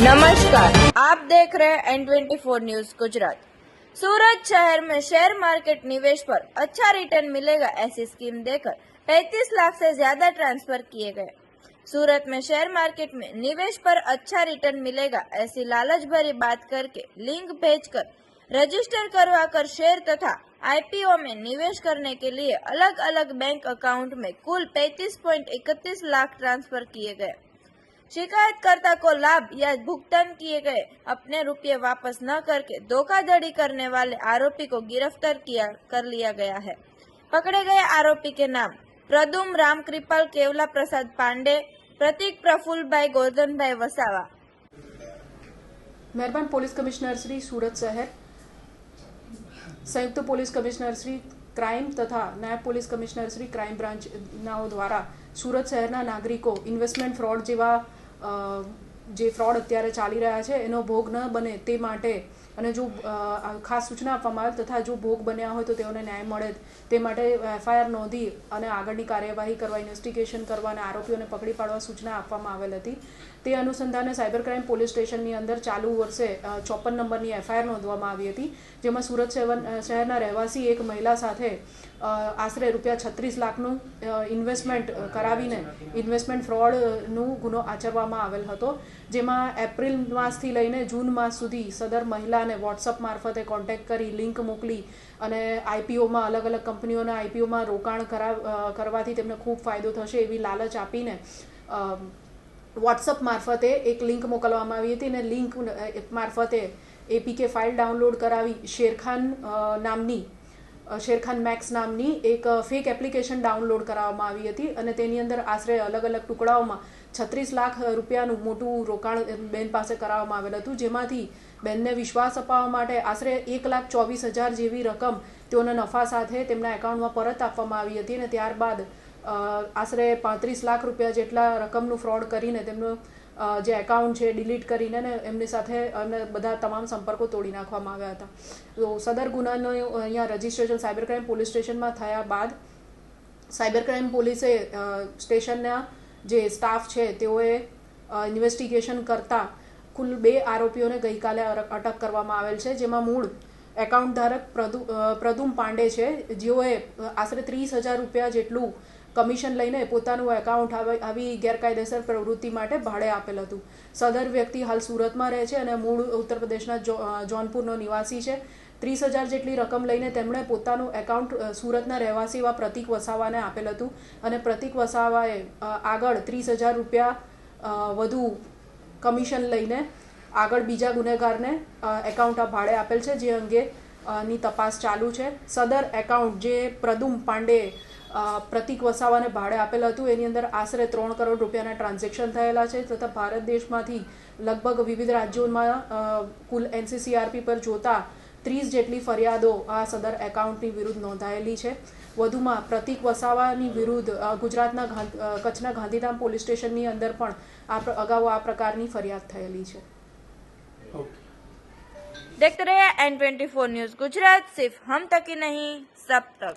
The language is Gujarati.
नमस्कार, आप देख रहे हैं N24 न्यूज गुजरात। सूरत शहर में शेयर मार्केट निवेश पर अच्छा रिटर्न मिलेगा ऐसी स्कीम देकर 35 लाख से ज्यादा ट्रांसफर किए गए। सूरत में शेयर मार्केट में निवेश पर अच्छा रिटर्न मिलेगा ऐसी लालच भरी बात करके लिंक भेजकर रजिस्टर करवाकर शेयर तथा आईपीओ में निवेश करने के लिए अलग अलग बैंक अकाउंट में कुल 35.31 लाख ट्रांसफर किए गए। शिकायतकर्ता को लाभ या भुगतान किए गए अपने रुपये वापस न करके धोखाधड़ी करने वाले आरोपी को गिरफ्तार कर लिया गया है। पकड़े गए आरोपी के नाम प्रदुम राम कृपाल केवला प्रसाद पांडे, प्रतीक प्रफुल्ल भाई गोवर्धन भाई वसावा। મહેરબાન પોલીસ કમિશનર શ્રી સુરત શહેર, સંયુક્ત પોલીસ કમિશનર શ્રી ક્રાઇમ તથા નાયબ પોલીસ કમિશનર શ્રી ક્રાઇમ બ્રાન્ચનાઓ દ્વારા સુરત શહેરના નાગરિકો ઇન્વેસ્ટમેન્ટ ફ્રોડ જેવા જે ફ્રોડ અત્યારે ચાલી રહ્યા છે એનો ભોગ ન બને તે માટે અને જો ખાસ સૂચના આપવામાં આવે તથા જો ભોગ બન્યા હોય તો તેઓને ન્યાય મળે તે માટે એફઆઈઆર નોંધી અને આગળની કાર્યવાહી કરવા, ઇન્વેસ્ટિગેશન કરવા અને આરોપીઓને પકડી પાડવા સૂચના આપવામાં આવેલ હતી। તે અનુસંધાને સાયબર ક્રાઇમ પોલીસ સ્ટેશનની અંદર ચાલુ વર્ષે 54 નંબરની એફઆઈઆર નોંધવામાં આવી હતી, જેમાં સુરત શહેરના રહેવાસી એક મહિલા સાથે આશરે ₹36 લાખનું ઇન્વેસ્ટમેન્ટ કરાવીને ઇન્વેસ્ટમેન્ટ ફ્રોડનું ગુનો આચરવામાં આવેલ હતો, જેમાં એપ્રિલ માસથી લઈને જૂન માસ સુધી સદર મહિલાને વોટ્સઅપ મારફતે કોન્ટેક્ટ કરી લિંક મોકલી અને આઈપીઓમાં अलग अलग કંપનીઓના આઈપીઓમાં રોકાણ કરવાથી તેમને ખૂબ ફાયદો થશે એવી લાલચ આપીને વોટ્સઅપ મારફતે એક લિંક મોકલવામાં આવી હતી અને લિંક મારફતે એપીકે ફાઇલ ડાઉનલોડ કરાવી શેરખાન મેક્સ નામની એક ફેક એપ્લિકેશન ડાઉનલોડ કરાવવામાં આવી હતી અને તેની અંદર આશરે અલગ અલગ ટુકડાઓમાં 36 લાખ રૂપિયાનું મોટું રોકાણ બેન પાસે કરાવવામાં આવેલ હતું, જેમાંથી બેનને વિશ્વાસ અપાવવા માટે આશરે 1,24,000 જેવી રકમ તેઓના નફા સાથે તેમના એકાઉન્ટમાં પરત આપવામાં આવી હતી અને ત્યારબાદ આશરે 35 લાખ રૂપિયા જેટલા રકમનું ફ્રોડ કરીને તેમનું જે એકાઉન્ટ છે ડિલીટ કરીને એમની સાથે બધા તમામ સંપર્કો તોડી નાખવામાં આવ્યા હતા। તો સદર ગુનાનો અહીંયા રજિસ્ટ્રેશન સાયબર ક્રાઇમ પોલીસ સ્ટેશનમાં થયા બાદ સાયબર ક્રાઇમ પોલીસે સ્ટેશનના જે સ્ટાફ છે તેઓએ ઇન્વેસ્ટિગેશન કરતા કુલ 2 આરોપીઓને ગઈકાલે અટક કરવામાં આવેલ છે, જેમાં મૂળ એકાઉન્ટ ધારક પ્રદુમ પાંડે છે, જેઓએ આશરે 30,000 રૂપિયા જેટલું કમિશન લઈને પોતાનું એકાઉન્ટ આવી ગેરકાયદેસર પ્રવૃત્તિ માટે ભાડે આપેલ હતું। સદર વ્યક્તિ હાલ સુરતમાં રહે છે અને મૂળ ઉત્તર પ્રદેશના જોનપુરનો નિવાસી છે। 30,000 જેટલી રકમ લઈને તેમણે પોતાનું એકાઉન્ટ સુરતના રહેવાસી એવા પ્રતીક વસાવાને આપેલ હતું અને પ્રતીક વસાવાએ આગળ 30,000 રૂપિયા વધુ કમિશન લઈને આગળ બીજા ગુનેગારને એકાઉન્ટ ભાડે આપેલ છે, જે અંગેની તપાસ ચાલુ છે। સદર એકાઉન્ટ જે પ્રદુમ પાંડે પ્રતીક વસાવાને ભાડે આપેલ હતું એની અંદર આશરે 3 કરોડ રૂપિયાના ટ્રાન્ઝેક્શન થયેલા છે તથા ભારત દેશમાંથી લગભગ વિવિધ રાજ્યોમાં કુલ એનસીસીઆરપી પર જોતા 30 જેટલી ફરિયાદો આ સદર એકાઉન્ટની વિરુદ્ધ નોંધાયેલી છે। વધુમાં પ્રતીક વસાવાની વિરુદ્ધ ગુજરાતના કચ્છના ગાંધીધામ પોલીસ સ્ટેશનની અંદર પણ અગાઉ આ પ્રકારની ફરિયાદ થયેલી છે। देखते रहिए N24 न्यूज गुजरात, सिर्फ हम तक ही नहीं सब तक।